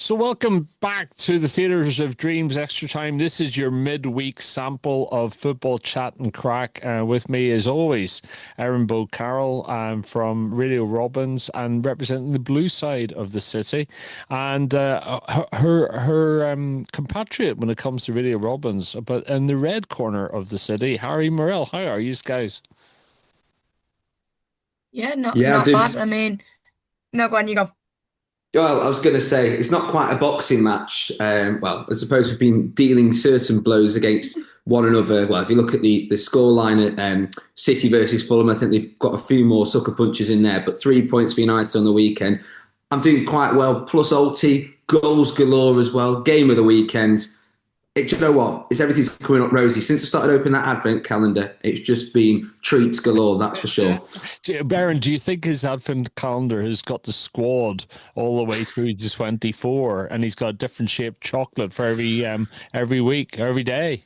So, welcome back to the Theatres of Dreams Extra Time. This is your midweek sample of football chat and crack. With me, as always, Erin Bow Carroll from Radio Robins and representing the blue side of the city, and her compatriot when it comes to Radio Robins, but in the red corner of the city, Harry Morell. How are you guys? Yeah, not Yeah, I'm not doing. bad. I mean, no, go on, you go. Well, I was going to say it's not quite a boxing match. Well, I suppose we've been dealing certain blows against one another. Well, if you look at the scoreline at City versus Fulham, I think they've got a few more sucker punches in there. But 3 points for United on the weekend. I'm doing quite well. Plus, Alti goals galore as well. Game of the weekend. Do you know what? Everything's coming up rosy. Since I started opening that advent calendar, it's just been treats galore, that's for sure. Baron, do you think his advent calendar has got the squad all the way through to 24 and he's got a different shaped chocolate for every week, every day?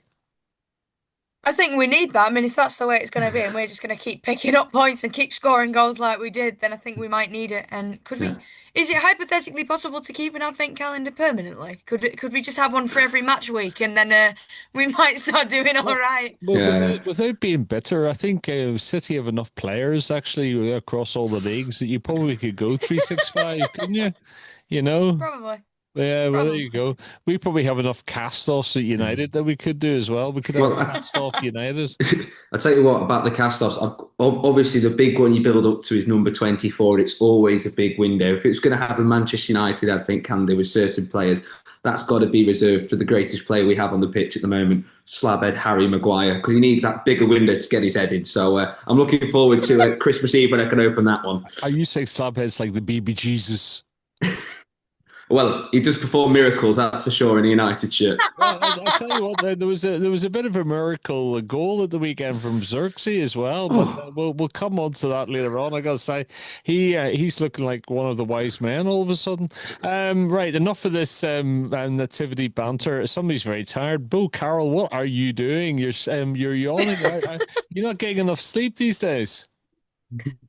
I think we need that. I mean, if that's the way it's going to be, and we're just going to keep picking up points and keep scoring goals like we did, then I think we might need it. And could we? Yeah. Is it hypothetically possible to keep an advent calendar permanently? Could we just have one for every match week, and then we might start doing all Well, right? well, Yeah. without being bitter, I think City have enough players actually across all the leagues that you probably could go 365, couldn't you? You know? Probably, Yeah, well, there you probably. go. We probably have enough cast-offs at United that we could do as well. We could have a Well, cast-off United. I tell you what about the cast-offs. Obviously, the big one you build up to is number 24. It's always a big window. If it's going to happen, Manchester United, I think, can do with certain players. That's got to be reserved for the greatest player we have on the pitch at the moment, slabhead Harry Maguire, because he needs that bigger window to get his head in. So I'm looking forward to Christmas Eve when I can open that one. Are you saying slabheads like the baby Jesus? Well, he does perform miracles, that's for sure, in a United shirt. Well, I tell you what, there was a bit of a miracle a goal at the weekend from Xerxes as well, but Oh, we'll come on to that later on. I gotta say, he's looking like one of the wise men all of a sudden. Right, enough of this nativity banter. Somebody's very tired. Bo Carroll, what are you doing? You're yawning. You're not getting enough sleep these days.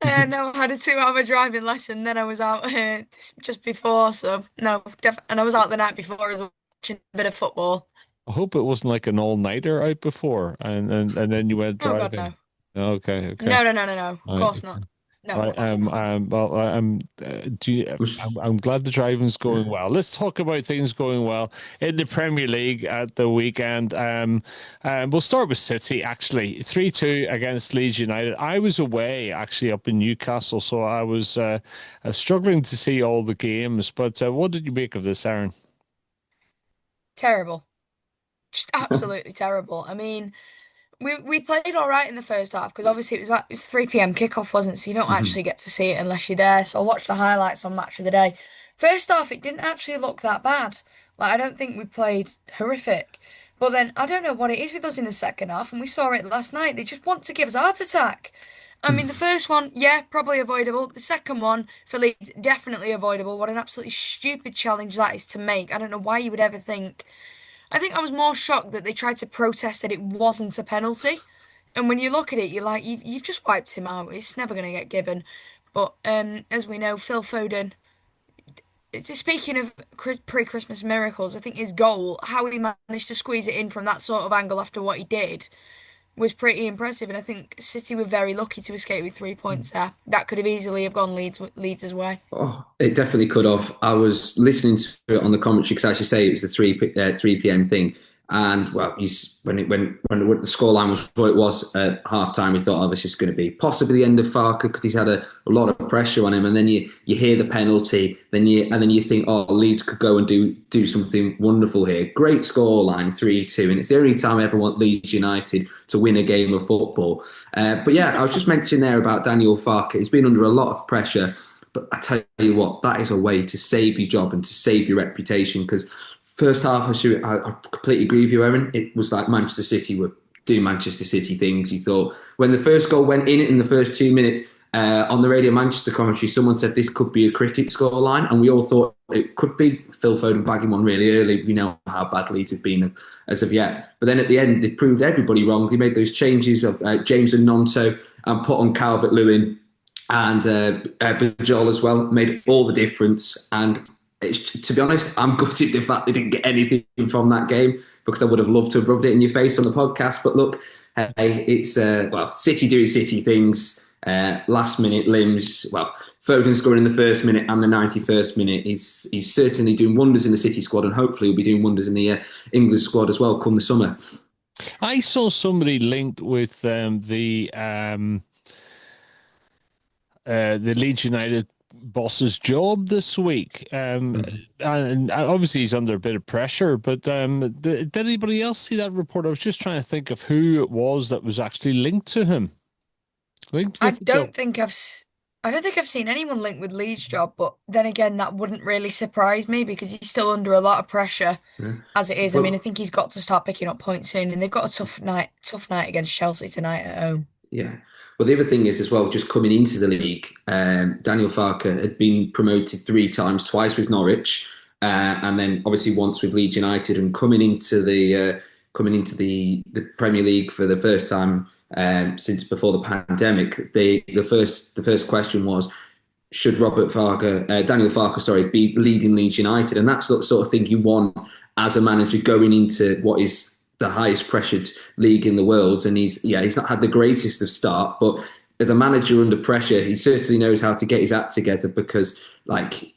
No, I had a 2 hour driving lesson. Then I was out just before, so no, and I was out the night before as well, watching a bit of football. I hope it wasn't like an all-nighter out before, and then you went Oh God, driving. no. Okay, okay. No, no, no, no, no. Of All right. course not. No, All of right. course not. Well, I'm glad the driving's going well. Let's talk about things going well in the Premier League at the weekend. We'll start with City, actually. 3-2 against Leeds United. I was away, actually, up in Newcastle, so I was struggling to see all the games. But what did you make of this, Aaron? Terrible. Just absolutely terrible. I mean, we played all right in the first half because obviously it was 3 p.m. kickoff, wasn't it? So you don't actually get to see it unless you're there. So I watched the highlights on Match of the Day. First half, it didn't actually look that bad. Like I don't think we played horrific. But then I don't know what it is with us in the second half, and we saw it last night. They just want to give us a heart attack. I mean, the first one, yeah, probably avoidable. The second one for Leeds, definitely avoidable. What an absolutely stupid challenge that is to make. I don't know why you would ever think. I think I was more shocked that they tried to protest that it wasn't a penalty. And when you look at it, you're like, you've just wiped him out. It's never going to get given. But as we know, Phil Foden, speaking of pre-Christmas miracles, I think his goal, how he managed to squeeze it in from that sort of angle after what he did, was pretty impressive. And I think City were very lucky to escape with 3 points there. That could have easily have gone Leeds' way. Oh, it definitely could have. I was listening to it on the commentary because, as you say, it was the 3 p.m. thing. And well, when the scoreline was what it was at half time, we thought, oh, this is going to be possibly the end of Farker because he's had a lot of pressure on him. And then you hear the penalty, then you think, oh, Leeds could go and do something wonderful here. Great scoreline, 3-2, and it's the only time I ever want Leeds United to win a game of football. But yeah, I was just mentioning there about Daniel Farker. He's been under a lot of pressure. But I tell you what, that is a way to save your job and to save your reputation. Because first half, I completely agree with you, Erin. It was like Manchester City were doing Manchester City things. You thought when the first goal went in the first 2 minutes on the Radio Manchester commentary, someone said this could be a cricket scoreline, and we all thought it could be. Phil Foden bagging one really early. We know how bad Leeds have been as of yet. But then at the end, they proved everybody wrong. They made those changes of James and Nonto and put on Calvert-Lewin and Bajol as well, made all the difference. And To be honest, I'm gutted the fact they didn't get anything from that game because I would have loved to have rubbed it in your face on the podcast. But look, hey, it's well, City doing City things, last minute limbs. Well, Foden scoring in the first minute and the 91st minute. He's certainly doing wonders in the City squad, and hopefully he'll be doing wonders in the England squad as well come the summer. I saw somebody linked with the Leeds United boss's job this week. And obviously he's under a bit of pressure, but did anybody else see that report? I was just trying to think of who it was that was actually linked to him, linked I with the job. don't think I don't think I've seen anyone linked with Leeds' job, but then again, that wouldn't really surprise me because he's still under a lot of pressure Yeah. as it is. I mean, I But think he's got to start picking up points soon, and they've got a tough night against Chelsea tonight at home. yeah. Well, the other thing is as well, just coming into the league, Daniel Farke had been promoted three times, twice with Norwich, and then obviously once with Leeds United, and coming into the Premier League for the first time since before the pandemic. The first question was, should Daniel Farke, sorry, be leading Leeds United? And that's the sort of thing you want as a manager going into what is the highest pressured league in the world. And he's not had the greatest of start, but as a manager under pressure, he certainly knows how to get his act together because, like,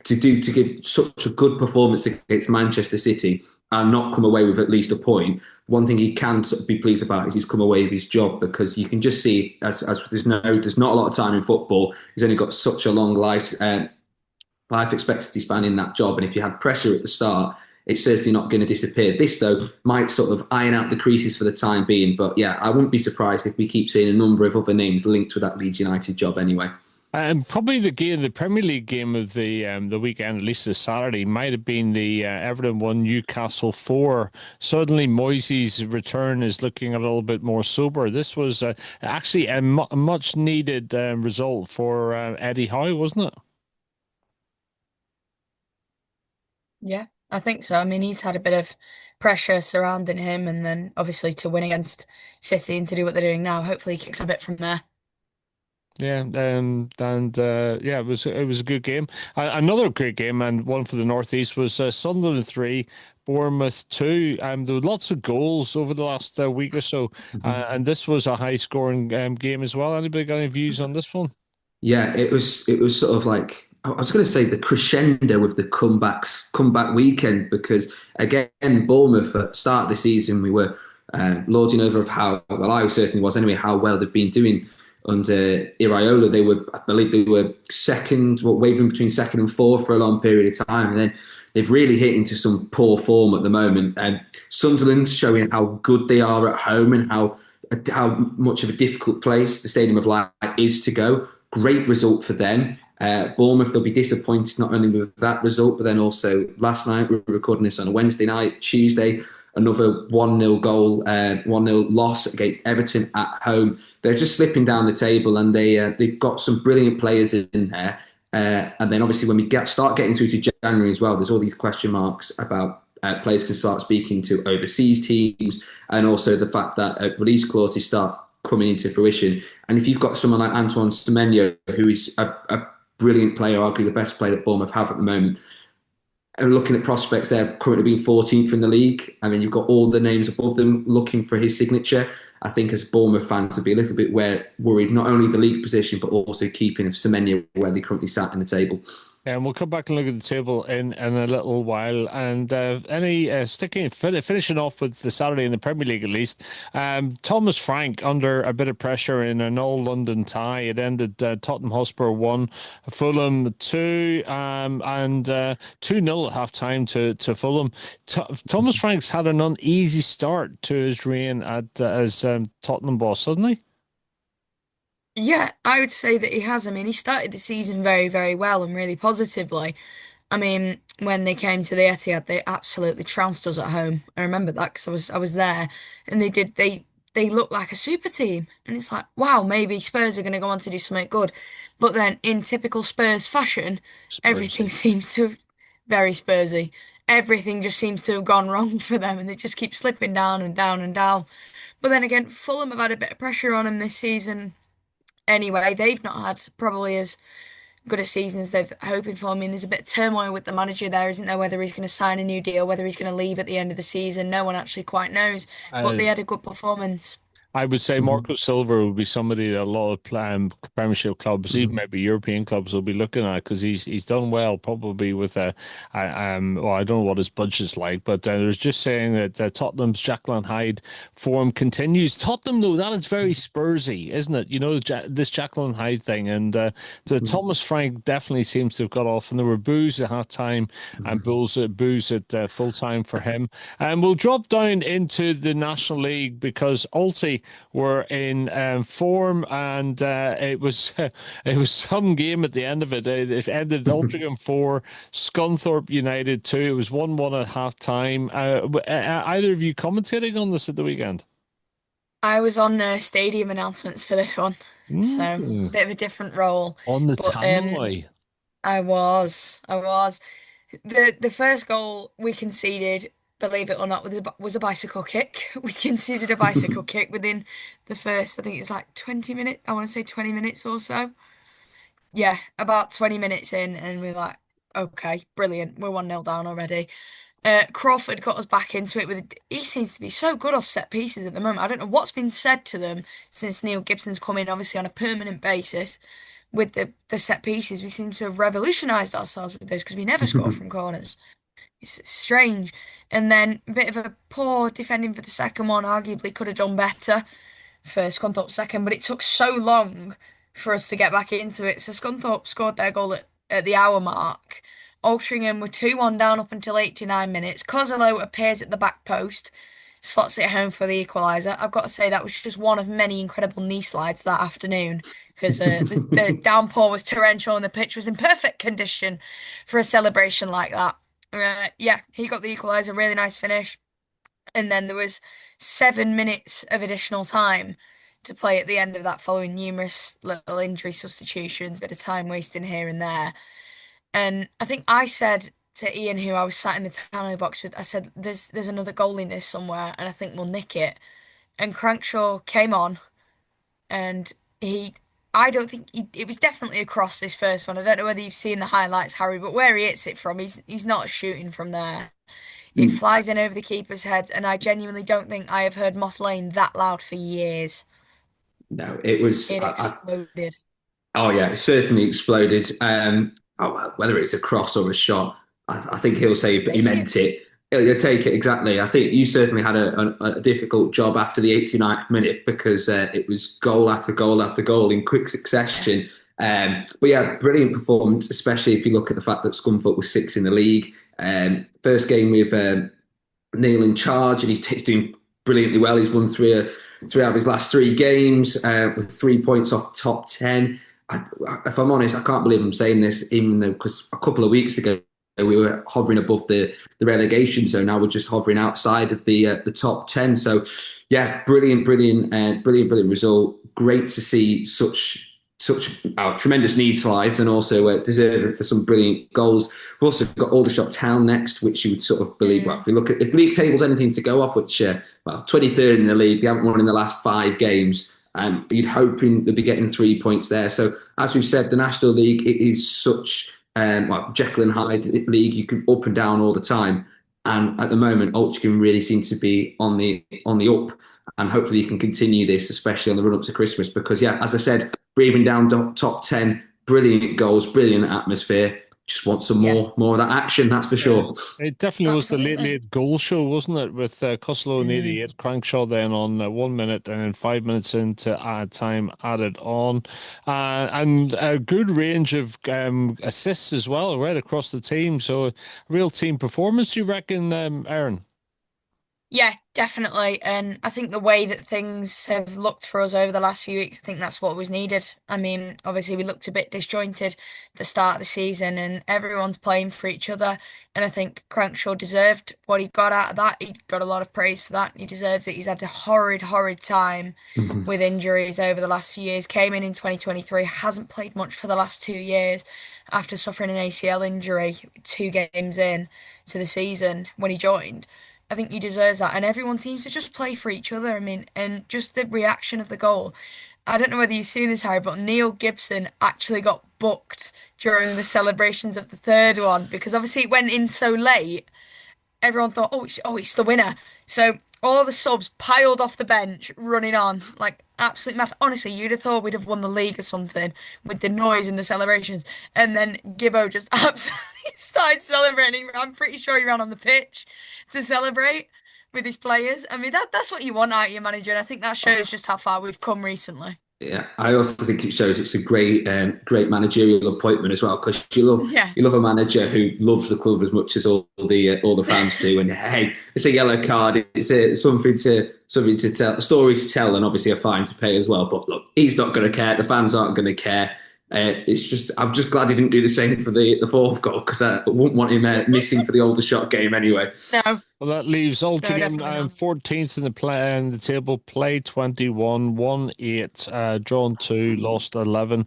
to give such a good performance against Manchester City and not come away with at least a point. One thing he can sort of be pleased about is he's come away with his job because you can just see as there's not a lot of time in football. He's only got such a long life expectancy span in that job, and if you had pressure at the start, it's certainly not going to disappear. This though might sort of iron out the creases for the time being, but yeah, I wouldn't be surprised if we keep seeing a number of other names linked to that Leeds United job anyway. And probably the Premier League game of the weekend, at least this Saturday, might have been the Everton 1, Newcastle 4. Suddenly, Moisey's return is looking a little bit more sober. This was actually a much needed result for Eddie Howe, wasn't it? Yeah, I think so. I mean, he's had a bit of pressure surrounding him, and then obviously to win against City and to do what they're doing now, hopefully he kicks a bit from there. Yeah, and yeah, it was a good game. Another great game and one for the Northeast was Sunderland 3, Bournemouth 2. There were lots of goals over the last week or so, and this was a high scoring game as well. Anybody got any views on this one? Yeah, it was sort of like I was going to say the crescendo of the comeback weekend because again Bournemouth at the start of the season we were lording over of how well I certainly was anyway how well they've been doing under Iraola. I believe they were second, wavering between second and fourth for a long period of time, and then they've really hit into some poor form at the moment. And Sunderland showing how good they are at home and how much of a difficult place the Stadium of Light is to go. Great result for them. Bournemouth, they'll be disappointed not only with that result, but then also last night, we were recording this on a Wednesday night, Tuesday, another 1-0 goal, 1-0 loss against Everton at home. They're just slipping down the table and they've got some brilliant players in there. And then obviously when we start getting through to January as well, there's all these question marks about players can start speaking to overseas teams and also the fact that release clauses start coming into fruition. And if you've got someone like Antoine Semenyo, who is a brilliant player, arguably the best player that Bournemouth have at the moment, and looking at prospects, they're currently being 14th in the league. I mean, you've got all the names above them looking for his signature. I think as Bournemouth fans would be a little bit worried, not only the league position, but also keeping of Semenyo where they currently sat in the table. And we'll come back and look at the table in a little while. And finishing off with the Saturday in the Premier League at least. Thomas Frank under a bit of pressure in an all-London tie. It ended Tottenham Hotspur 1, Fulham 2, and 2-0 at half-time to Fulham. Thomas Frank's had an uneasy start to his reign as Tottenham boss, hasn't he? Yeah, I would say that he has. I mean, he started the season very, very well and really positively. I mean, when they came to the Etihad, they absolutely trounced us at home. I remember that because I was there, and they looked like a super team, and it's like, wow, maybe Spurs are going to go on to do something good. But then, in typical Spurs fashion, everything Spursy. seems to very Spursy. Everything just seems to have gone wrong for them, and they just keep slipping down and down and down. But then again, Fulham have had a bit of pressure on them this season. Anyway, they've not had probably as good a season as they've hoping for. I mean, there's a bit of turmoil with the manager there, isn't there? Whether he's going to sign a new deal, whether he's going to leave at the end of the season, no one actually quite knows. But Uh, they had a good performance. I would say Mhm. Marco Silva would be somebody that a lot of Premiership clubs, even Mhm. maybe European clubs, will be looking at because he's done well, probably with well, I don't know what his budget's like, but I was just saying that Tottenham's Jacqueline Hyde form continues. Tottenham, though, that is very Spursy, isn't it? You know, this Jacqueline Hyde thing, and so Thomas Frank definitely seems to have got off, and there were boos at half time and Mhm. boos at full time for him. And we'll drop down into the National League because Ulti were in form, and it was some game at the end of it. It ended Altrincham 4, Scunthorpe United 2. It was 1-1 at half time. Either of you commentating on this at the weekend? I was on stadium announcements for this one, so Mm, bit of a different role. on the But tannoy. I was. The first goal we conceded, believe it or not, was a bicycle kick. We conceded a bicycle kick within the first, I think it's like 20 minutes. I want to say 20 minutes or so. Yeah, about 20 minutes in, and we're like, okay, brilliant. We're 1-0 down already. Crawford got us back into it he seems to be so good off set pieces at the moment. I don't know what's been said to them since Neil Gibson's come in, obviously on a permanent basis with the set pieces. We seem to have revolutionised ourselves with those because we never score from corners. It's strange. And then a bit of a poor defending for the second one. Arguably could have done better for Scunthorpe second, but it took so long for us to get back into it. So Scunthorpe scored their goal at the hour mark. Altrincham were 2-1 down up until 89 minutes. Kozolo appears at the back post, slots it home for the equaliser. I've got to say that was just one of many incredible knee slides that afternoon because the downpour was torrential and the pitch was in perfect condition for a celebration like that. Yeah, he got the equaliser, really nice finish. And then there was 7 minutes of additional time to play at the end of that, following numerous little injury substitutions, bit of time wasting here and there. And I think I said to Ian, who I was sat in the talent box with, I said, "There's another goal in this somewhere, and I think we'll nick it." And Crankshaw came on, and he, I don't think it was definitely across this first one. I don't know whether you've seen the highlights, Harry, but where he hits it from, he's not shooting from there. It flies in over the keeper's head, and I genuinely don't think I have heard Moss Lane that loud for years. No, it was. It exploded. Oh yeah, it certainly exploded. Whether it's a cross or a shot, I think he'll say if he Take it. meant it. He'll take it exactly. I think you certainly had a difficult job after the 89th minute because it was goal after goal after goal in quick Yeah. succession. But yeah, brilliant performance, especially if you look at the fact that Scunthorpe was sixth in the league. First game with Neil in charge, and he's doing brilliantly well. He's won three out of his last three games with 3 points off the top 10. If I'm honest, I can't believe I'm saying this, even though because a couple of weeks ago we were hovering above the relegation zone. Now we're just hovering outside of the top 10. So yeah, brilliant result. Great to see such tremendous need slides and also deserving for some brilliant goals. We've also got Aldershot Town next, which you would sort of believe. Well, Mm, if we look at if league tables anything to go off, which 23rd in the league, they haven't won in the last 5 games. You'd hoping they'd be getting 3 points there. So as we've said, the National League it is such Jekyll and Hyde league. You can up and down all the time. And at the moment, Altrincham really seem to be on the up, and hopefully you can continue this, especially on the run up to Christmas. Because yeah, as I said, breathing down top 10, brilliant goals, brilliant atmosphere. Just want some yes, more of that action, that's for Yeah. sure. It definitely was the late, absolutely. late goal show, wasn't it? With Costello in Mm. 88, Crankshaw then on 1 minute, and then 5 minutes into add time added on. And a good range of assists as well, right across the team. So, real team performance, do you reckon, Aaron? Yeah, definitely. And I think the way that things have looked for us over the last few weeks, I think that's what was needed. I mean, obviously we looked a bit disjointed at the start of the season and everyone's playing for each other. And I think Crankshaw deserved what he got out of that. He got a lot of praise for that. He deserves it. He's had a horrid time Mhm. with injuries over the last few years. Came in 2023, hasn't played much for the last 2 years after suffering an ACL injury 2 games in to the season when he joined. I think he deserves that. And everyone seems to just play for each other. I mean, and just the reaction of the goal. I don't know whether you've seen this, Harry, but Neil Gibson actually got booked during the celebrations of the third one because obviously it went in so late. Everyone thought, it's the winner. So all the subs piled off the bench, running on like absolute mad. Honestly, you'd have thought we'd have won the league or something with the noise and the celebrations. And then Gibbo just absolutely started celebrating. I'm pretty sure he ran on the pitch to celebrate with his players. I mean, that's what you want out of your manager, and I think that shows just how far we've come recently. Yeah, I also think it shows it's a great managerial appointment as well because Yeah. you love a manager who loves the club as much as all the fans do. And hey, it's a yellow card. It's something to tell, a story to tell, and obviously a fine to pay as well. But look, he's not going to care. The fans aren't going to care. I'm just glad he didn't do the same for the fourth goal because I wouldn't want him missing for the Aldershot game anyway. No. Well, that leaves Altrincham definitely not. 14th in the table, play 21, won 8, drawn 2, lost 11,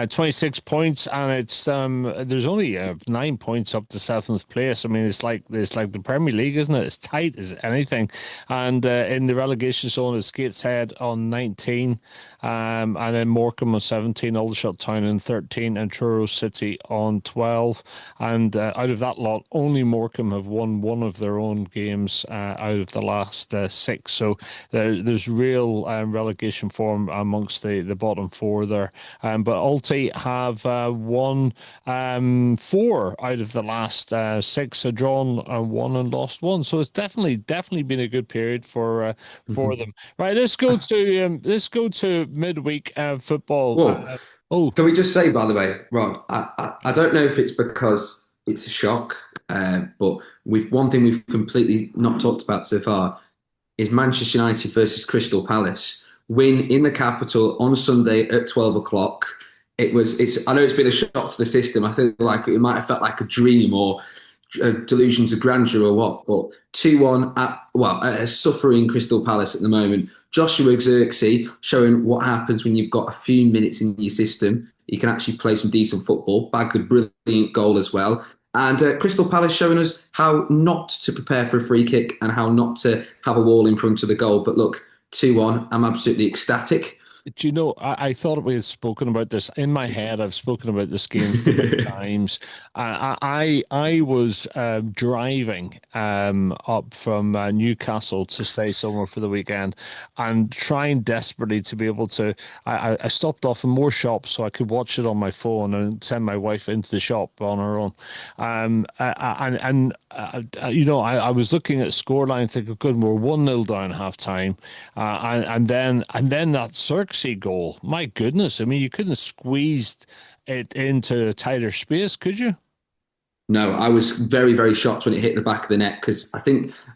26 points, and it's there's only 9 points up to 7th place. I mean, it's like the Premier League, isn't it? It's tight as anything. And in the relegation zone, it's Gateshead on 19, and then Morecambe on 17, Aldershot Town on 13, and Truro City on 12. And out of that lot, only Morecambe have won one of their own games out of the last 6. So there's real relegation form amongst the bottom 4 there. But Alti have won 4 out of the last 6, drawn 1 and lost 1. So it's definitely been a good period for them. Right, let's go to midweek football. Well, can we just say, by the way, Rod, I don't know if it's because it's a shock, but one thing we've completely not talked about so far is Manchester United versus Crystal Palace. Win in the capital on Sunday at 12 o'clock. I know it's been a shock to the system. I think like it might have felt like a dream or delusions of grandeur or what, but 2-1 at a suffering Crystal Palace at the moment. Joshua Xerxes showing what happens when you've got a few minutes in your system. You can actually play some decent football, bagged a brilliant goal as well. And Crystal Palace showing us how not to prepare for a free kick and how not to have a wall in front of the goal. But look, 2-1, I'm absolutely ecstatic. Do you know, I thought we had spoken about this in my head. I've spoken about this game many times. I was driving up from Newcastle to stay somewhere for the weekend and trying desperately to be able to. I stopped off in more shops so I could watch it on my phone and send my wife into the shop on her own. I was looking at scoreline thinking, good, we're 1-0 down half time. And then that Xerxes goal. My goodness. I mean, you couldn't have squeezed it into a tighter space, could you? No, I was very, very shocked when it hit the back of the net because I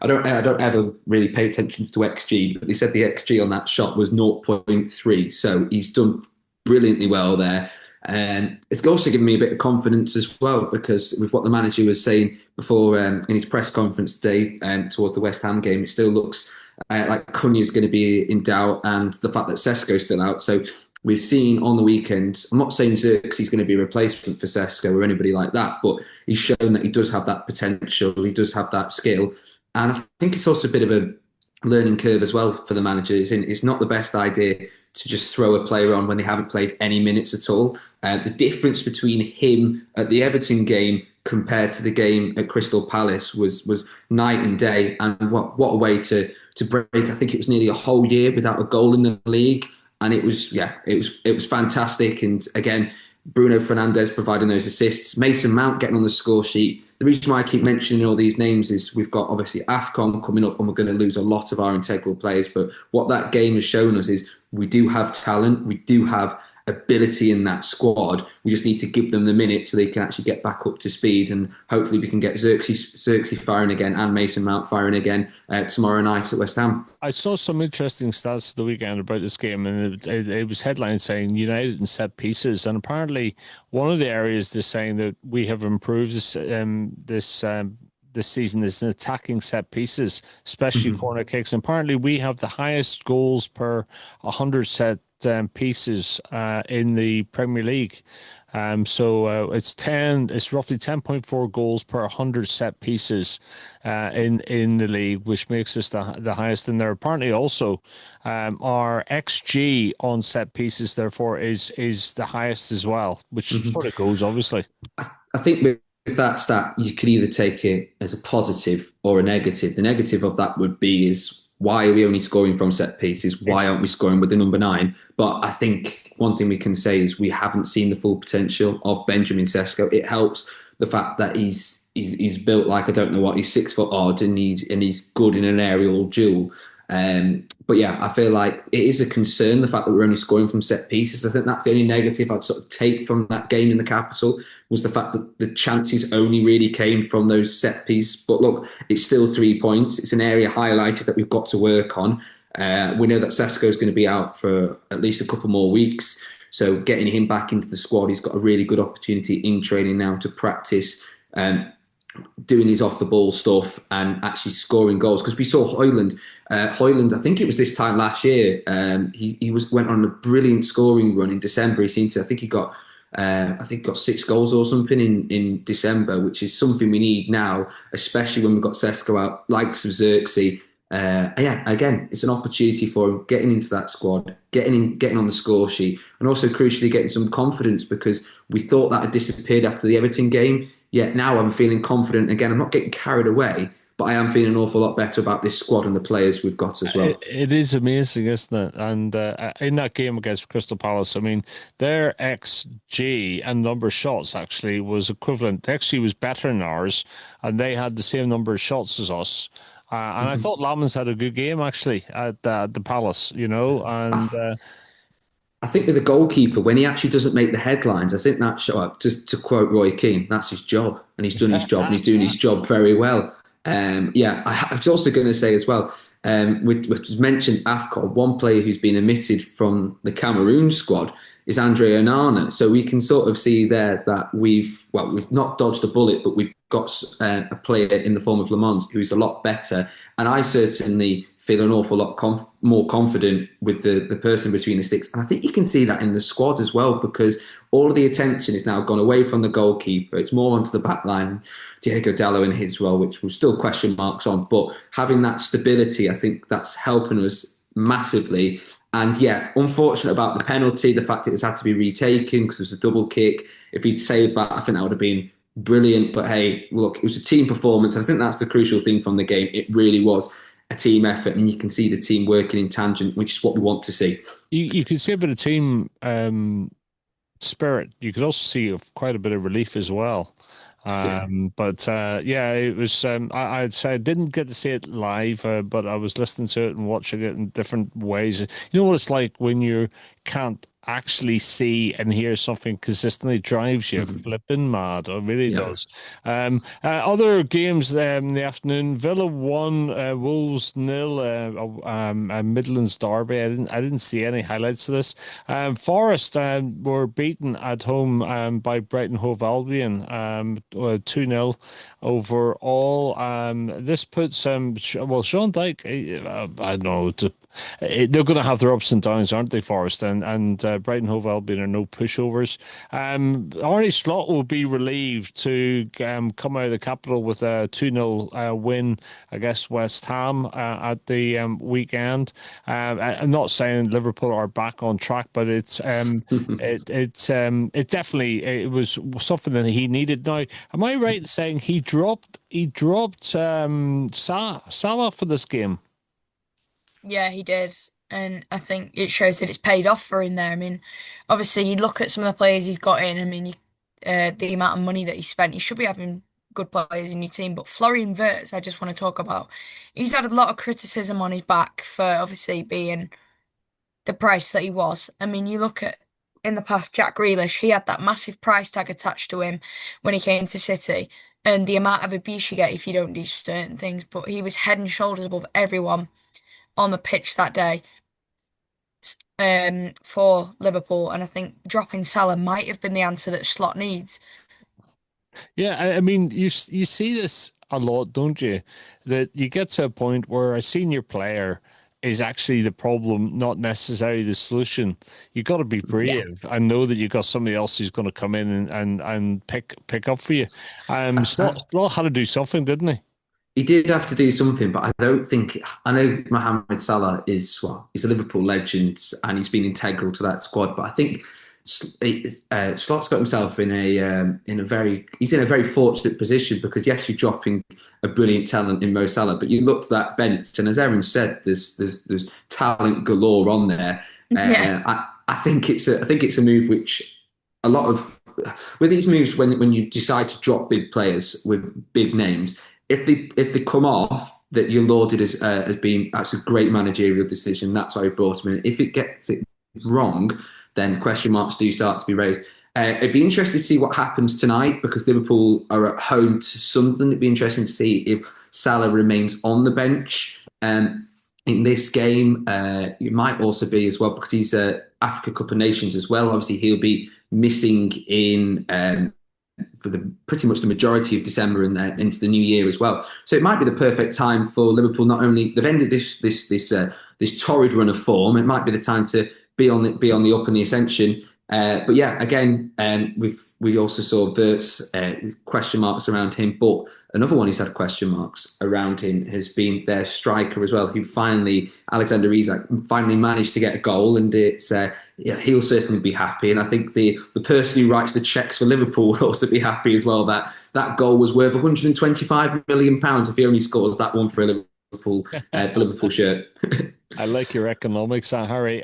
don't ever really pay attention to XG, but they said the XG on that shot was 0.3. So he's done brilliantly well there. And it's also given me a bit of confidence as well because with what the manager was saying before in his press conference today towards the West Ham game, it still looks like Cunha's going to be in doubt and the fact that Sesko's still out. So we've seen on the weekend, I'm not saying Xerxes is going to be a replacement for Sesko or anybody like that, but he's shown that he does have that potential, he does have that skill. And I think it's also a bit of a learning curve as well for the managers. It's not the best idea to just throw a player on when they haven't played any minutes at all. The difference between him at the Everton game compared to the game at Crystal Palace was night and day. And what a way to break. I think it was nearly a whole year without a goal in the league. And it was fantastic. And again, Bruno Fernandes providing those assists, Mason Mount getting on the score sheet. The reason why I keep mentioning all these names is we've got obviously AFCON coming up and we're going to lose a lot of our integral players. But what that game has shown us is we do have talent. We do have ability in that squad. We just need to give them the minutes so they can actually get back up to speed. And hopefully we can get Xerxes firing again and Mason Mount firing again tomorrow night at West Ham. I saw some interesting stats the weekend about this game, and it was headlines saying United in set pieces, and apparently one of the areas they're saying that we have improved this season is in attacking set pieces, especially corner kicks. And apparently we have the highest goals per 100 set pieces in the Premier League. So it's roughly 10.4 goals per 100 set pieces in the league, which makes us the highest in there. Apparently, also our XG on set pieces, therefore, is the highest as well, which Mhm. sort of goes obviously. I think with that stat, you could either take it as a positive or a negative. The negative of that would be is why are we only scoring from set pieces? Why aren't we scoring with the number nine? But I think one thing we can say is we haven't seen the full potential of Benjamin Sesko. It helps the fact that he's built like I don't know what. He's 6 foot odd and he's good in an aerial duel. But yeah, I feel like it is a concern the fact that we're only scoring from set pieces. I think that's the only negative I'd sort of take from that game in the capital was the fact that the chances only really came from those set piece. But look, it's still 3 points. It's an area highlighted that we've got to work on. We know that Sesko is going to be out for at least a couple more weeks. So getting him back into the squad, he's got a really good opportunity in training now to practice doing his off the ball stuff and actually scoring goals. Because we saw Hoyland, I think it was this time last year. He went on a brilliant scoring run in December. He seemed to, I think got 6 goals or something in December, which is something we need now, especially when we've got Sesko out, likes of Xerxes. Yeah, again, it's an opportunity for him getting into that squad, getting on the score sheet, and also crucially getting some confidence because we thought that had disappeared after the Everton game. Yet now I'm feeling confident again. I'm not getting carried away, but I am feeling an awful lot better about this squad and the players we've got as well. It is amazing, isn't it? And in that game against Crystal Palace, I mean, their XG and number of shots actually was equivalent. XG was better than ours, and they had the same number of shots as us. And I thought Lamans had a good game actually at the Palace, and I think with the goalkeeper, when he actually doesn't make the headlines, I think that's to quote Roy Keane, that's his job, and he's done his job, and he's doing his job very well. Yeah, I was also going to say as well, which was mentioned AFCON, one player who's been omitted from the Cameroon squad is Andre Onana. So we can sort of see there that we've not dodged a bullet, but we've got a player in the form of Lamont who is a lot better, and I certainly feel an awful lot more confident with the person between the sticks. And I think you can see that in the squad as well, because all of the attention is now gone away from the goalkeeper. It's more onto the back line, Diego Dallo in his role, which we'll still question marks on. But having that stability, I think that's helping us massively. And yeah, unfortunate about the penalty, the fact it was had to be retaken because it was a double kick. If he'd saved that, I think that would have been brilliant. But hey, look, it was a team performance. I think that's the crucial thing from the game. It really was a team effort, and you can see the team working in tangent, which is what we want to see. you could see a bit of team spirit. You could also see quite a bit of relief as well. Yeah. But yeah, it was. I'd say I didn't get to see it live, but I was listening to it and watching it in different ways. You know what it's like when you can't actually see and hear something consistently drives you Mhm. flipping mad. It really Yeah. does. Other games in the afternoon: Villa won, Wolves nil, Midlands derby. I didn't see any highlights of this. Forest were beaten at home by Brighton Hove Albion 2-0 overall. This puts well, Sean Dyke. I don't know. They're going to have their ups and downs, aren't they, Forest? And Brighton Hove Albion are no pushovers. Arnie Slot will be relieved to come out of the capital with a 2-0 win against West Ham at the weekend. I'm not saying Liverpool are back on track, but it definitely it was something that he needed. Now, am I right in saying he dropped Salah for this game? Yeah, he did. And I think it shows that it's paid off for him there. I mean, obviously, you look at some of the players he's got in. I mean, the amount of money that he spent, you should be having good players in your team. But Florian Wirtz, I just want to talk about. He's had a lot of criticism on his back for obviously being the price that he was. I mean, you look at in the past, Jack Grealish, he had that massive price tag attached to him when he came to City. And the amount of abuse you get if you don't do certain things. But he was head and shoulders above everyone on the pitch that day for Liverpool, and I think dropping Salah might have been the answer that Slot needs. Yeah, I mean, you see this a lot, don't you? That you get to a point where a senior player is actually the problem, not necessarily the solution. You got to be Yeah. brave and know that you've got somebody else who's going to come in and pick up for you. Slot had to do something, didn't he? He did have to do something, but I don't think. I know Mohamed Salah is, well, he's a Liverpool legend and he's been integral to that squad. But I think Slot's got himself in a very, he's in a very fortunate position because yes, you're dropping a brilliant talent in Mo Salah, but you look to that bench and as Erin said, there's talent galore on there. Yeah. I think it's a move which a lot of with these moves when you decide to drop big players with big names, if they come off, that you're lauded as being that's a great managerial decision. That's why we brought him in. If it gets it wrong, then question marks do start to be raised. It'd be interesting to see what happens tonight because Liverpool are at home to Sunderland. It'd be interesting to see if Salah remains on the bench in this game. It might also be as well because he's Africa Cup of Nations as well. Obviously, he'll be missing in for the pretty much the majority of December and into the new year as well. So it might be the perfect time for Liverpool. Not only they've ended this torrid run of form, it might be the time to be on the up and the ascension. But yeah, again, we also saw Wirtz question marks around him, but another one who's had question marks around him has been their striker as well. Who finally, Alexander Isak, finally managed to get a goal, and it's he'll certainly be happy. And I think the person who writes the checks for Liverpool will also be happy as well. That goal was worth £125 million if he only scores that one for a Liverpool shirt. I like your economics, Harry.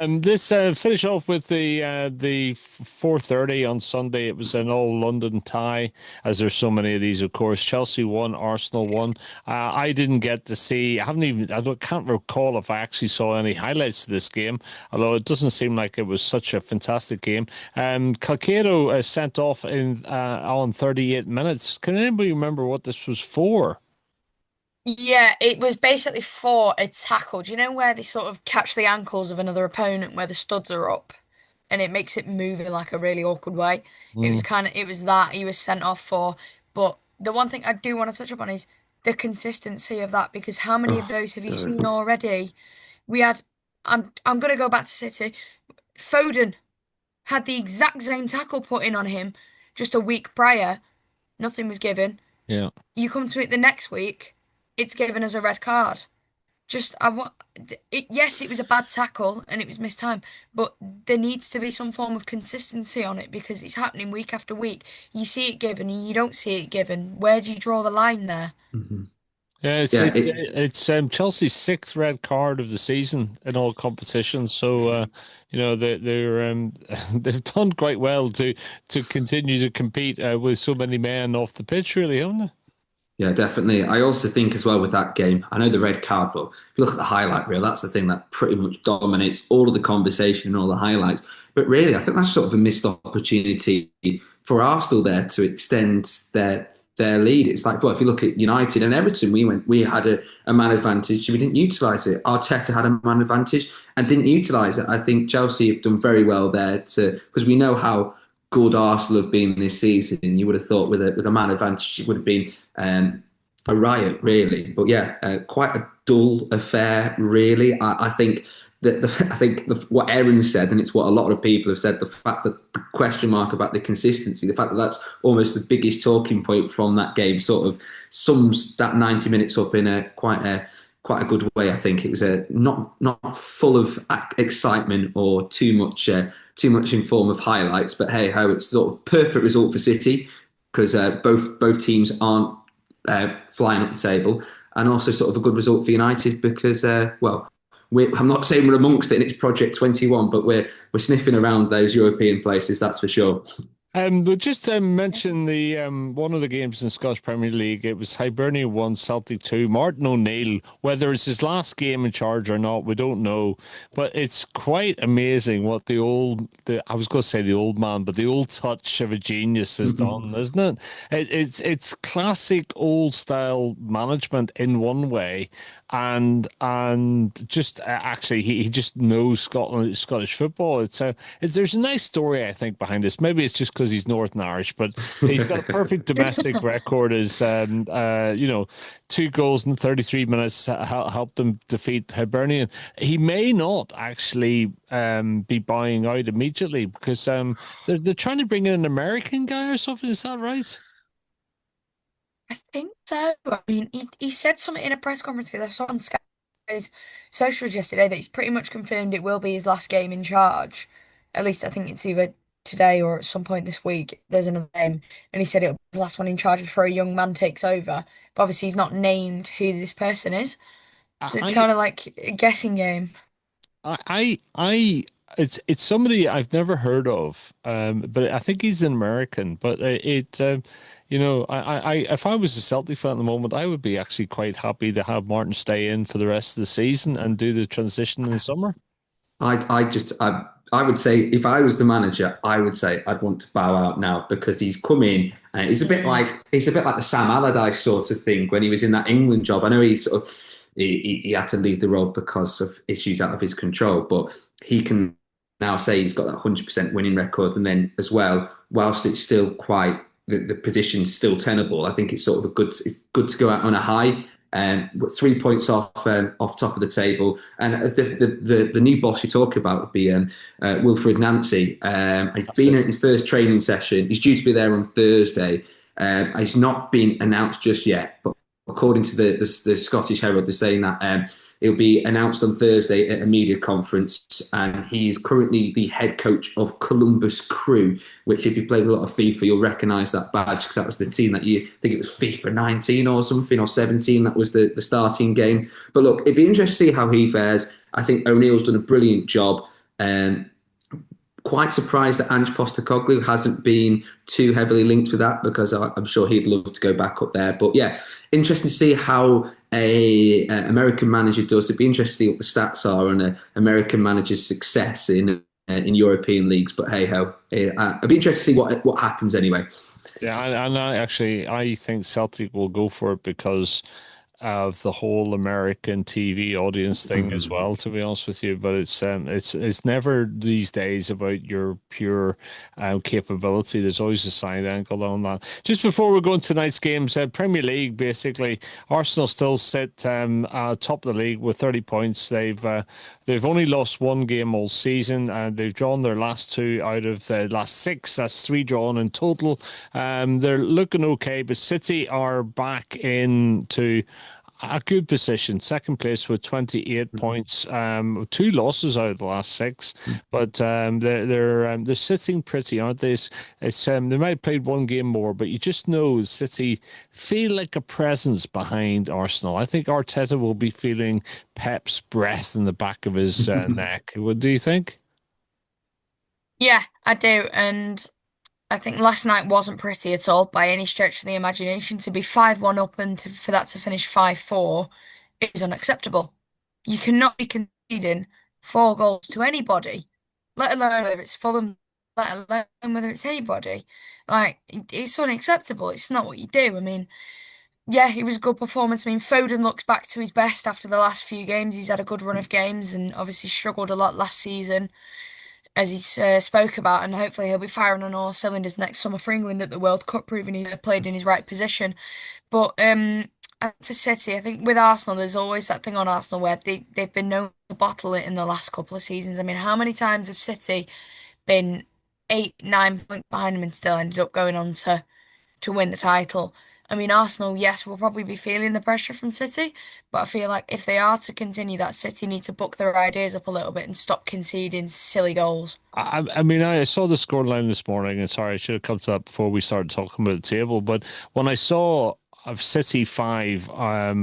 This finish off with the 4:30 on Sunday. It was an all London tie, as there's so many of these. Of course, Chelsea won, Arsenal won. I didn't get to see. Can't recall if I actually saw any highlights of this game. Although it doesn't seem like it was such a fantastic game. Calcado sent off on 38 minutes. Can anybody remember what this was for? Yeah, it was basically for a tackle. Do you know where they sort of catch the ankles of another opponent where the studs are up and it makes it move in like a really awkward way? Mm. It was that he was sent off for. But the one thing I do want to touch upon is the consistency of that because how many of Oh, those have you seen already? We had I'm gonna go back to City. Foden had the exact same tackle put in on him just a week prior. Nothing was given. Yeah. You come to it the next week, it's given as a red card. Just I want yes, it was a bad tackle and it was missed time, but there needs to be some form of consistency on it because it's happening week after week. You see it given and you don't see it given. Where do you draw the line there? mm-hmm. Yeah, Yeah, it's Chelsea's sixth red card of the season in all competitions. So they're they've done quite well to continue to compete with so many men off the pitch, really, haven't they? Yeah, definitely. I also think as well with that game, I know the red card, but if you look at the highlight reel, that's the thing that pretty much dominates all of the conversation and all the highlights. But really, I think that's sort of a missed opportunity for Arsenal there to extend their lead. It's like, well, if you look at United and Everton, we had a man advantage, we didn't utilise it. Arteta had a man advantage and didn't utilise it. I think Chelsea have done very well there because we know how good Arsenal have been this season. You would have thought with a man advantage it would have been a riot, really. But yeah, quite a dull affair, really. I think what Erin said, and it's what a lot of people have said, the fact that the question mark about the consistency, the fact that that's almost the biggest talking point from that game, sort of sums that 90 minutes up in quite a good way. I think it was not full of excitement or too much in form of highlights. But hey ho, it's sort of perfect result for City because both teams aren't flying up the table, and also sort of a good result for United because I'm not saying we're amongst it and it's Project 21, but we're sniffing around those European places, that's for sure. But just to mention the one of the games in Scottish Premier League, it was Hibernia 1, Celtic 2. Martin O'Neill, whether it's his last game in charge or not, we don't know. But it's quite amazing what I was going to say the old man, but the old touch of a genius has done, isn't it? It's classic old style management in one way, and just actually he just knows Scottish football. There's a nice story I think behind this. Maybe it's just because he's Northern Irish, but he's got a perfect domestic record. As 2 goals in 33 minutes helped them defeat Hibernian. He may not actually be buying out immediately because they're trying to bring in an American guy or something. Is that right? I think so. I mean, he said something in a press conference because I saw on Sky's socials yesterday that he's pretty much confirmed it will be his last game in charge. At least I think it's either today or at some point this week. There's another game, and he said it'll be the last one in charge before a young man takes over. But obviously, he's not named who this person is, so it's I kind of like a guessing game. it's somebody I've never heard of, but I think he's an American. But if I was a Celtic fan at the moment, I would be actually quite happy to have Martin stay in for the rest of the season and do the transition in the summer. I would say if I was the manager, I would say I'd want to bow out now because he's come in and it's a bit like the Sam Allardyce sort of thing when he was in that England job. I know he had to leave the role because of issues out of his control, but he can now say he's got that 100% winning record, and then as well, whilst it's still quite the position's still tenable, I think it's sort of it's good to go out on a high. 3 points off top of the table, and the new boss you talk about would be Wilfred Nancy. He's been at his first training session. He's due to be there on Thursday. He's not been announced just yet, but according to the Scottish Herald, they're saying that it'll be announced on Thursday at a media conference, and he's currently the head coach of Columbus Crew, which if you played a lot of FIFA, you'll recognise that badge because that was the team that I think it was FIFA 19 or something, or 17, that was the starting game. But look, it'd be interesting to see how he fares. I think O'Neill's done a brilliant job. Quite surprised that Ange Postecoglou hasn't been too heavily linked with that because I'm sure he'd love to go back up there. But yeah, interesting to see how a American manager does. It'd be interesting to see what the stats are on an American manager's success in European leagues. But hey ho, it'd be interesting to see what happens anyway. Yeah, and I think Celtic will go for it because of the whole American TV audience thing as well, to be honest with you. But it's never these days about your pure capability. There's always a side angle on that. Just before we go into tonight's games, Premier League, basically, Arsenal still sit top of the league with 30 points. They've only lost one game all season, and they've drawn their last two out of the last six. That's three drawn in total. They're looking okay, but City are back into a good position, second place with 28 points, two losses out of the last six, but they're sitting pretty, aren't they? They might have played one game more, but you just know City feel like a presence behind Arsenal. I think Arteta will be feeling Pep's breath in the back of his neck. What do you think? Yeah, I do, and I think last night wasn't pretty at all by any stretch of the imagination. To be 5-1 up and for that to finish 5-4 is unacceptable. You cannot be conceding 4 goals to anybody, let alone whether it's Fulham, let alone whether it's anybody. Like, it's unacceptable. It's not what you do. I mean, yeah, it was a good performance. I mean, Foden looks back to his best after the last few games. He's had a good run of games and obviously struggled a lot last season, as he spoke about, and hopefully he'll be firing on all cylinders next summer for England at the World Cup, proving he played in his right position. But for City, I think with Arsenal, there's always that thing on Arsenal where they've been known to bottle it in the last couple of seasons. I mean, how many times have City been 8, 9 points behind them and still ended up going on to win the title? I mean, Arsenal, yes, will probably be feeling the pressure from City, but I feel like if they are to continue that, City need to buck their ideas up a little bit and stop conceding silly goals. I mean, I saw the scoreline this morning, and sorry, I should have come to that before we started talking about the table. But when I saw of City 5,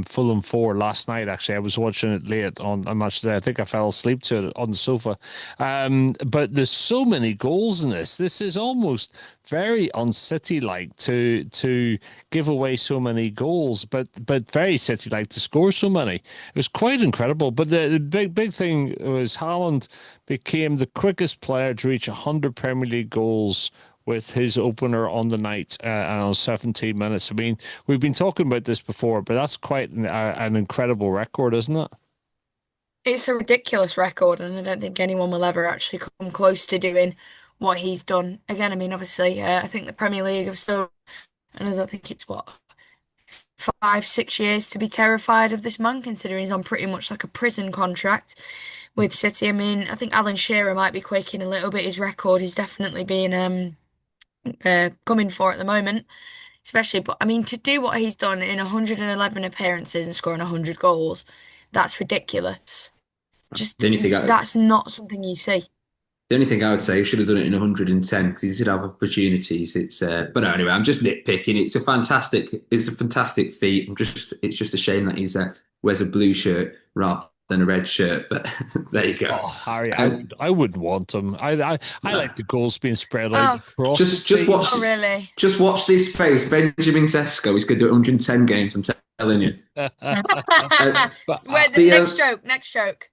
Fulham 4 last night, actually, I was watching it late on a match today. I think I fell asleep to it on the sofa. But there's so many goals in this. This is almost very un-City-like to give away so many goals, but very City-like to score so many. It was quite incredible. But the big thing was Haaland became the quickest player to reach 100 Premier League goals with his opener on the night and on 17 minutes. I mean, we've been talking about this before, but that's quite an incredible record, isn't it? It's a ridiculous record, and I don't think anyone will ever actually come close to doing what he's done. Again, I mean, obviously, I think the Premier League have still, and I don't think it's what, 5, 6 years to be terrified of this man, considering he's on pretty much like a prison contract with City. I mean, I think Alan Shearer might be quaking a little bit. His record is definitely being coming for at the moment, especially. But I mean, to do what he's done in 111 appearances and scoring 100 goals, that's ridiculous. The Just only thing I, that's not something you see. the only thing I would say, he should have done it in 110 because he did have opportunities. But anyway, I'm just nitpicking. It's a fantastic feat. It's just a shame that he's wears a blue shirt rather than a red shirt. But there you go. Oh, Harry, Um, I wouldn't want him. I no. like the goals being spread out Oh, across the Just watch, team. oh, really? just watch this space. Benjamin Sesko. He's going to do 110 games. I'm telling you. But Wait, the The next joke, next joke.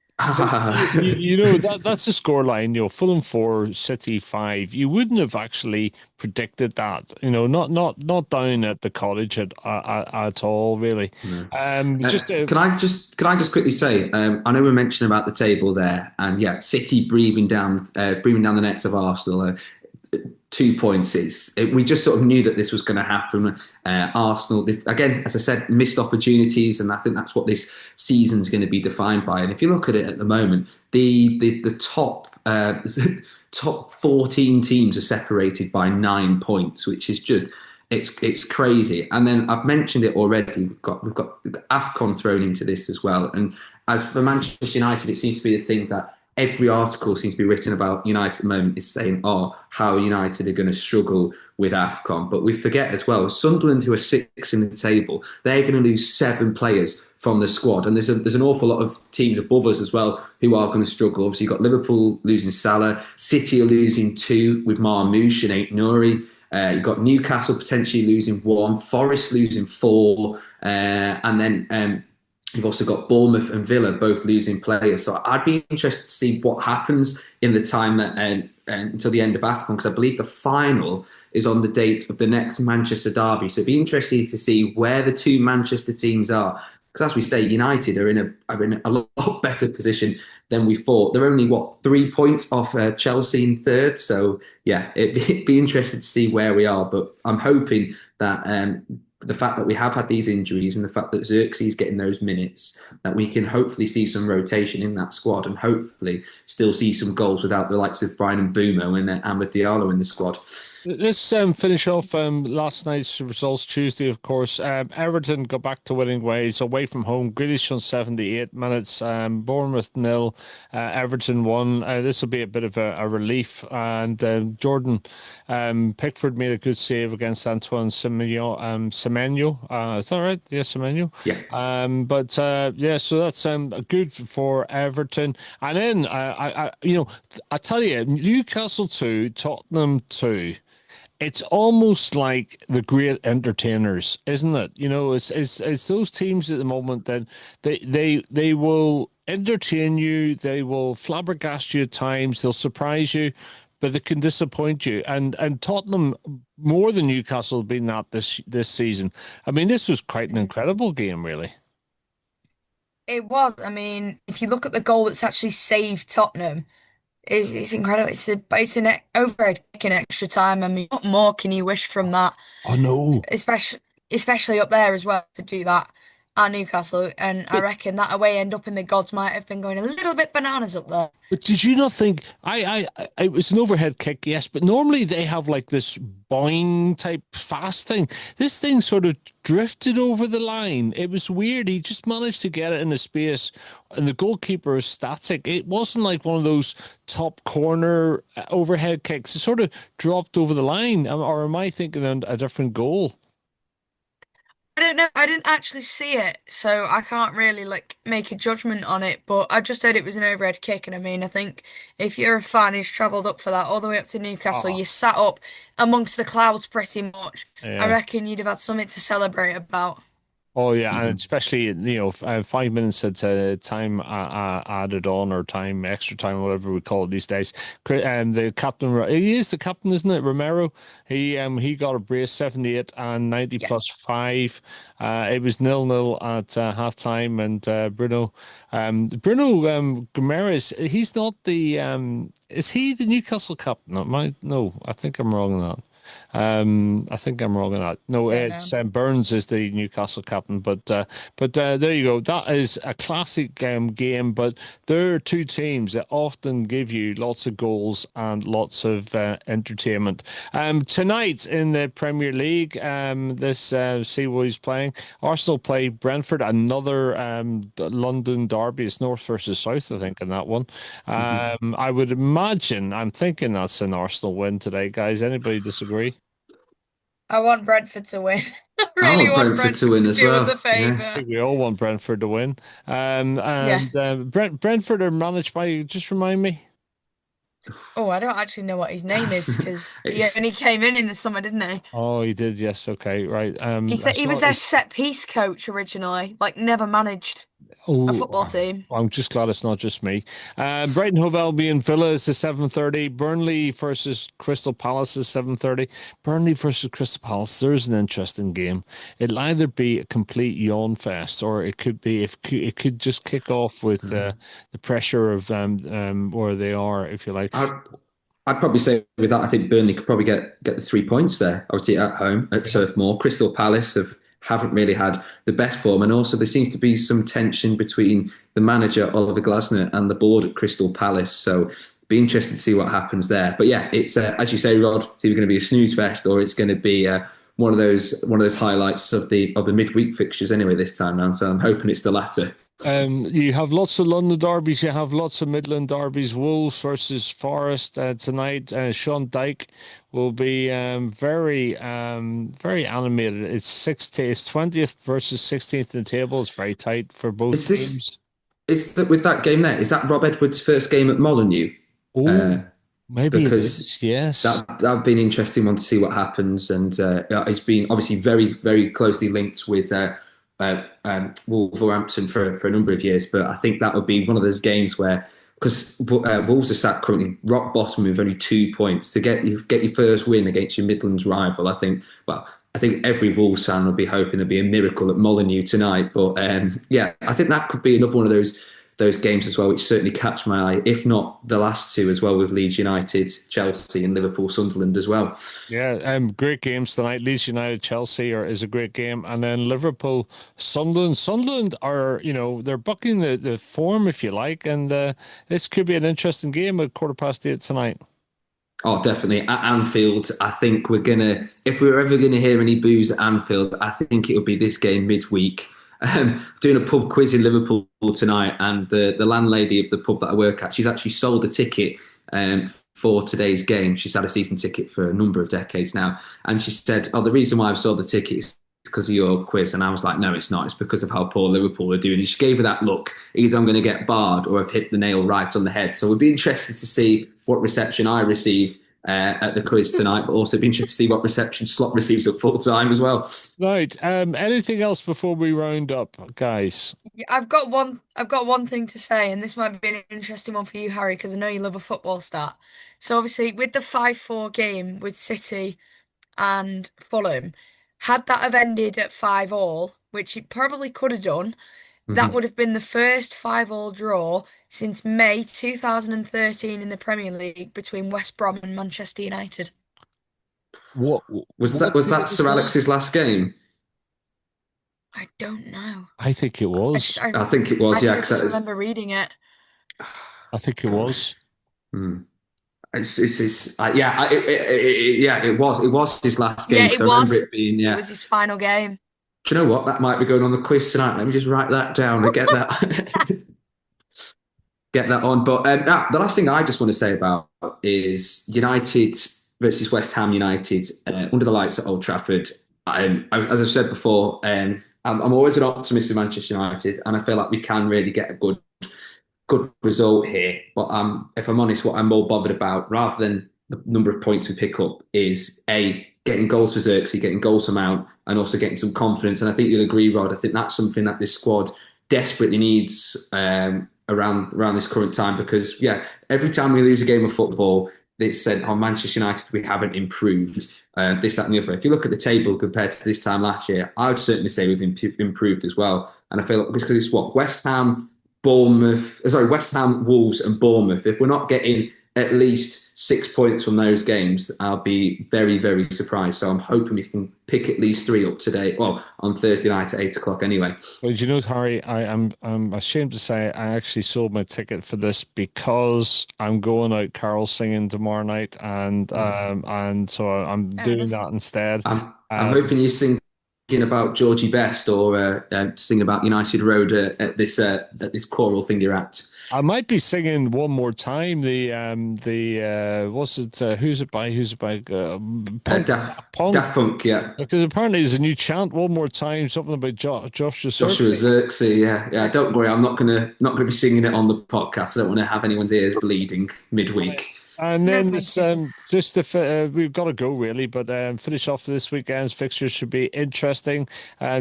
you know that's the scoreline. You know, Fulham 4, City 5. You wouldn't have actually predicted that. You know, not down at the cottage at all, really. No. Just Can I just quickly say, I know we mentioned about the table there, and yeah, City breathing down the necks of Arsenal. 2 points we just sort of knew that this was going to happen. Arsenal, again, as I said, missed opportunities, and I think that's what this season's going to be defined by. And if you look at it at the moment, the top top 14 teams are separated by 9 points, which is just it's crazy. And then I've mentioned it already. We've got AFCON thrown into this as well. And as for Manchester United, it seems to be the thing that every article seems to be written about United at the moment is saying, oh, how United are going to struggle with AFCON. But we forget as well, Sunderland, who are sixth in the table, they're going to lose 7 players from the squad. And there's an awful lot of teams above us as well who are going to struggle. Obviously, you've got Liverpool losing Salah, City are losing 2 with Marmoush and Ain't Nouri. You've got Newcastle potentially losing 1, Forest losing 4, and then you've also got Bournemouth and Villa both losing players. So I'd be interested to see what happens in the time that until the end of AFCON, because I believe the final is on the date of the next Manchester derby. So it'd be interesting to see where the 2 Manchester teams are. Because as we say, United are in a lot better position than we thought. They're only, 3 points off Chelsea in third. So yeah, it'd be interesting to see where we are. But I'm hoping that the fact that we have had these injuries and the fact that Xerxes getting those minutes, that we can hopefully see some rotation in that squad and hopefully still see some goals without the likes of Brian Mbumo and Amad Diallo in the squad. Let's finish off last night's results. Tuesday, of course. Everton go back to winning ways away from home. Grealish on 78 minutes. Bournemouth 0. Everton 1. This will be a bit of a relief. And Jordan Pickford made a good save against Antoine Semenyo. Is that right? Yeah, Semenyo. Yeah. But yeah, so that's good for Everton. And then I tell you, Newcastle 2, Tottenham 2. It's almost like the great entertainers, isn't it? You know, it's those teams at the moment that they will entertain you, they will flabbergast you at times, they'll surprise you, but they can disappoint you. And Tottenham more than Newcastle have been that this season. I mean, this was quite an incredible game, really. It was. I mean, if you look at the goal that's actually saved Tottenham, it's incredible. It's an overhead kick in extra time. I mean, what more can you wish from that? Oh no. Especially up there as well to do that at Newcastle. And I But reckon that away end up in the gods might have been going a little bit bananas up there. But did you not think it was an overhead kick? Yes, but normally they have like this boing type fast thing. This thing sort of drifted over the line. It was weird. He just managed to get it in the space, and the goalkeeper is static. It wasn't like one of those top corner overhead kicks. It sort of dropped over the line. Or am I thinking of a different goal? I don't know. I didn't actually see it, so I can't really like make a judgment on it. But I just heard it was an overhead kick, and I mean, I think if you're a fan who's travelled up for that all the way up to Newcastle, Oh, you sat up amongst the clouds pretty much. I yeah. reckon you'd have had something to celebrate about. Oh yeah, and Mhm. especially 5 minutes at time added on or time extra time, whatever we call it these days. The captain, he is the captain, isn't it? Romero. He got a brace 78 and 90 Yeah, plus five. It was 0-0 at half time, and Bruno Guimaraes. He's not the is he the Newcastle captain? No, I think I'm wrong on that. I think I'm wrong on that. No, don't it's know. Burns is the Newcastle captain, but there you go. That is a classic game. But there are two teams that often give you lots of goals and lots of entertainment. Tonight in the Premier League, this see what he's playing. Arsenal play Brentford, another London derby. It's North versus South, I think, in that one. Mhm. I would imagine. I'm thinking that's an Arsenal win today, guys. Anybody disagree? I want Brentford to win. I I really want want Brentford to Brentford win to as do us well. a Yeah. I favour. think we all want Brentford to win. Yeah. And Brentford are managed by, just remind me. Oh, I don't actually know what his name is because he It's- only came in the summer, didn't he? Oh, he did. Yes. Okay. Right. He I said he was saw their it's. set piece coach originally, like never managed a football Oh, team. I'm just glad it's not just me. Brighton Hove Albion Villa is the 7:30. Burnley versus Crystal Palace is 7:30. Burnley versus Crystal Palace. There's an interesting game. It'll either be a complete yawn fest, or it could be if it could just kick off with the pressure of where they are, if you like. I'd, I'd probably say with that, I think Burnley could probably get the 3 points there. Obviously at home at Yeah. Turf Moor. Crystal Palace haven't really had the best form, and also there seems to be some tension between the manager Oliver Glasner and the board at Crystal Palace. So be interested to see what happens there. But yeah, it's as you say, Rod. It's either going to be a snooze fest or it's going to be one of those highlights of the midweek fixtures anyway this time round. So I'm hoping it's the latter. You have lots of London derbies. You have lots of Midland derbies. Wolves versus Forest tonight. Sean Dyke will be very animated. It's 20th versus 16th in the table. It's very tight for both Is this teams. is that with that game there? Is that Rob Edwards' first game at Molineux? Oh, Uh, maybe it because is. Yes. that'd be an interesting one to see what happens. And it's been obviously very very closely linked with Wolverhampton for a number of years. But I think that would be one of those games where because Wolves are sat currently rock bottom with only 2 points to get your first win against your Midlands rival. I think every Wolves fan will be hoping there'll be a miracle at Molineux tonight. But yeah, I think that could be another one of those games as well, which certainly catch my eye, if not the last two as well, with Leeds United, Chelsea, and Liverpool, Sunderland as well. Yeah, great games tonight. Leeds United, Chelsea is a great game, and then Liverpool, Sunderland. Sunderland are, they're bucking the form, if you like, and this could be an interesting game at 8:15 tonight. Oh, definitely. At Anfield, I think if we're ever gonna hear any boos at Anfield, I think it would be this game midweek. Doing a pub quiz in Liverpool tonight, and the landlady of the pub that I work at, she's actually sold a ticket for today's game. She's had a season ticket for a number of decades now, and she said, "Oh, the reason why I've sold the ticket is because of your quiz." And I was like, "No, it's not. It's because of how poor Liverpool are doing." And she gave her that look. Either I'm going to get barred or I've hit the nail right on the head. So we'd be interested to see what reception I receive at the quiz tonight, but also be interested to see what reception Slot receives at full time as well. Right. Anything else before we round up, guys? Yeah, I've got one thing to say, and this might be an interesting one for you, Harry, because I know you love a football stat. So obviously, with the 5-4 game with City and Fulham, had that have ended at 5-all, which it probably could have done, that Mhm. would have been the first 5-all draw since May 2013 in the Premier League between West Brom and Manchester United. What Was that what was year that was Sir that? Alex's last game? I don't know. I think it I just was. I, I think it was. I Yeah, just because remember reading it. I think it was. yeah, it was his last game Yeah, because it I remember was. it being It yeah. was his final game. Do you know what? That might be going on the quiz tonight. Let me just write that down and get that get that on. But the last thing I just want to say about is United versus West Ham United under the lights at Old Trafford. As I've said before, I'm always an optimist with Manchester United, and I feel like we can really get a good result here. But if I'm honest, what I'm more bothered about, rather than the number of points we pick up, is A, getting goals for Xerxes, getting goals for Mount, and also getting some confidence. And I think you'll agree, Rod. I think that's something that this squad desperately needs around this current time because yeah, every time we lose a game of football, it's said on Manchester United we haven't improved. This, that, and the other. If you look at the table compared to this time last year, I would certainly say we've improved as well. And I feel like because it's what West Ham, Wolves, and Bournemouth. If we're not getting at least 6 points from those games, I'll be very, very surprised. So I'm hoping we can pick at least three up today. Well, on Thursday night at 8 o'clock anyway. Well, you know, Harry, I'm ashamed to say I actually sold my ticket for this because I'm going out carol singing tomorrow night, and so I'm Fair doing enough. that instead. I'm hoping you're singing about Georgie Best or singing about United Road at this choral thing you're at. I might be singing one more time. What's it? Who's it by? Who's it by? Punk, Punk. Daft Punk, yeah. Because apparently there's a new chant. One more time, something about Joshua Joshua Circle. Xerxes, yeah, yeah. Don't worry, I'm not gonna be singing it on the podcast. I don't want to have anyone's ears bleeding midweek. And No, then thank this, you. just we've got to go really, but finish off this weekend's fixtures should be interesting.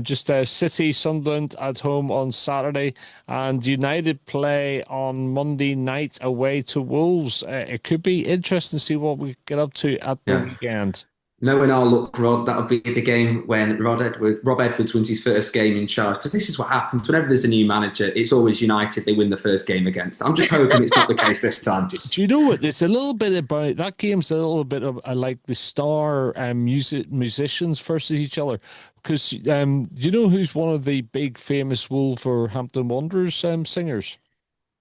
Just City, Sunderland at home on Saturday, and United play on Monday night away to Wolves. It could be interesting to see what we get up to at the Yeah. weekend. Knowing our luck, Rod, that'll be the game when Rob Edwards wins his first game in charge. Because this is what happens whenever there's a new manager. It's always United they win the first game against. I'm just hoping it's not the case this time. Do you know what? It's a little bit about that game's a little bit of like the star musicians versus each other. Because do you know who's one of the big famous Wolverhampton Wanderers singers?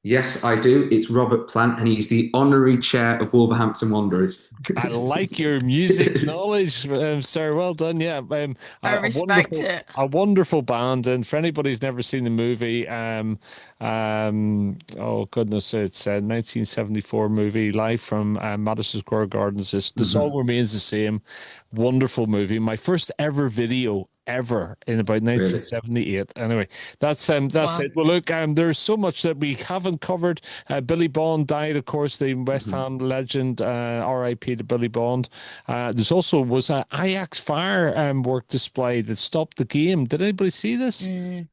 Yes, I do. It's Robert Plant, and he's the honorary chair of Wolverhampton Wanderers. I like your music knowledge, sir. Well done. Yeah, I respect it. a wonderful band. And for anybody who's never seen the movie, oh goodness, it's a 1974 movie, live from Madison Square Gardens. The song Mhm. remains the same. Wonderful movie. My first ever video ever in about Really? 1978. Anyway, that's Wow. it. Well, look, there's so much that we haven't covered. Billy Bond died, of course, the West Mhm. Ham legend. R.I.P. to Billy Bond. There's also was a Ajax firework display that stopped the game. Did anybody see this? Mm,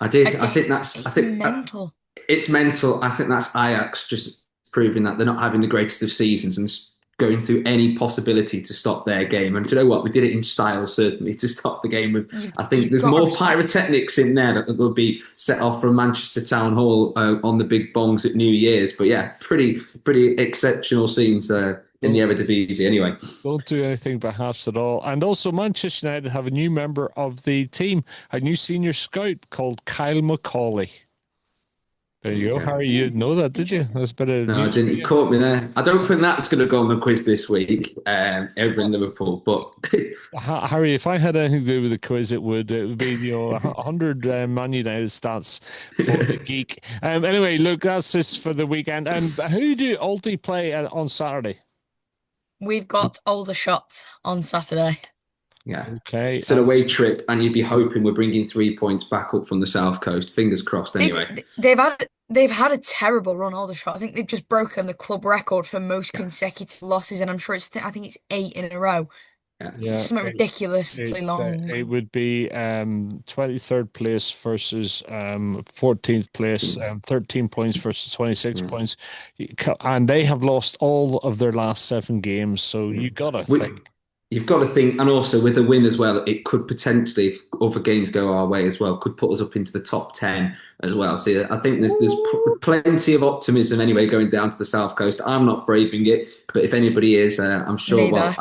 I I did. I did. think that's. I It's think mental. it's mental. I think that's Ajax just proving that they're not having the greatest of seasons and going through any possibility to stop their game. And do you know what? We did it in style, certainly, to stop the game. With You've I think you've there's got to more respect it. pyrotechnics in there that will be set off from Manchester Town Hall on the big bongs at New Year's. But yeah, pretty exceptional scenes in the Don't Eredivisie. Anyway, don't do anything by halves at all. And also, Manchester United have a new member of the team, a new senior scout called Kyle McCauley. There there you we go, go. Harry. You know that, did you? Interesting. That's a bit of No, I news for didn't. You you. caught me there. I don't think that's going to go on the quiz this week over in Well, Liverpool. But Harry, if I had anything to do with the quiz, it would be 100 Man United stats for the geek. Anyway, look, that's just for the weekend. Who do Alti play on Saturday? we've got older shots on Saturday. yeah, Okay, it's an away trip, and you'd be hoping we're bringing 3 points back up from the south coast. Fingers crossed. They've Anyway, they've had a terrible run, older shot. I think they've just broken the club record for most yeah, consecutive losses, and I'm sure I think it's 8 in a row. yeah. It's yeah, something ridiculously it long. would be 23rd place versus 14th place, 13 points versus 26 Yeah. points, and they have lost all of their last 7 games. So Yeah. you gotta We, think. you've got to think, and also with the win as well, it could potentially, if other games go our way as well, could put us up into the top 10 as well. So I think there's plenty of optimism anyway going down to the south coast. I'm not braving it, but if anybody is, I'm sure. Well, Neither.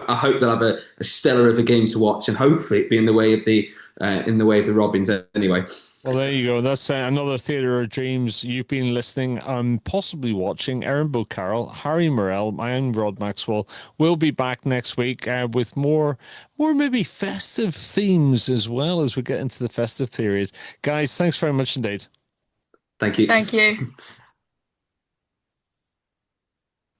I hope they'll have a stellar of a game to watch, and hopefully it be in the way of the Robins anyway. Well, there you go. That's another Theatre of Dreams. You've been listening and possibly watching Erin Carroll, Harry Morell, I am Rod Maxwell. We'll be back next week with more maybe festive themes as well as we get into the festive period. Guys, thanks very much indeed. Thank you. Thank you.